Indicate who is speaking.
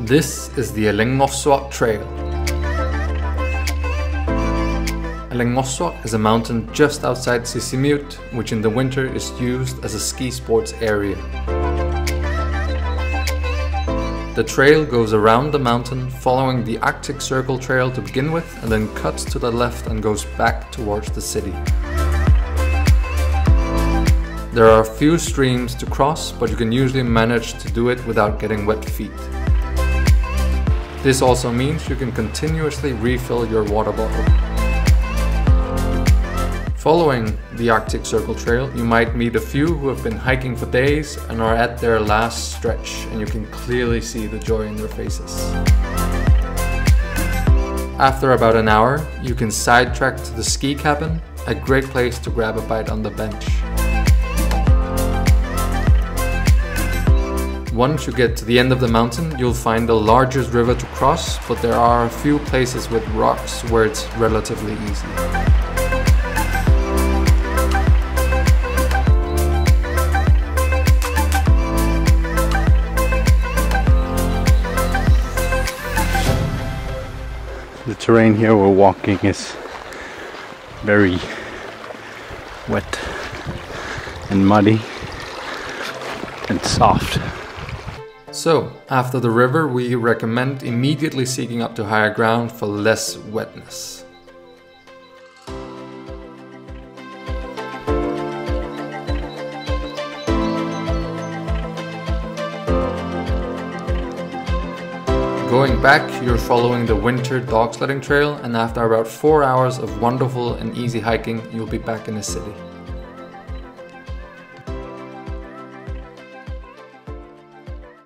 Speaker 1: This is the Alanngorsuaq Trail. Alanngorsuaq is a mountain just outside Sisimiut, which in the winter is used as a ski sports area. The trail goes around the mountain, following the Arctic Circle trail to begin with, and then cuts to the left and goes back towards the city. There are a few streams to cross, but you can usually manage to do it without getting wet feet. This also means you can continuously refill your water bottle. Following the Arctic Circle trail, you might meet a few who have been hiking for days and are at their last stretch, and you can clearly see the joy in their faces. After about an hour, you can sidetrack to the ski cabin, a great place to grab a bite on the bench. Once you get to the end of the mountain, you'll find the largest river to cross, but there are a few places with rocks where it's relatively easy.
Speaker 2: The terrain here we're walking is very wet and muddy and soft.
Speaker 1: So, after the river, we recommend immediately seeking up to higher ground for less wetness. Going back, you're following the winter dog sledding trail, and after about 4 hours of wonderful and easy hiking, you'll be back in the city.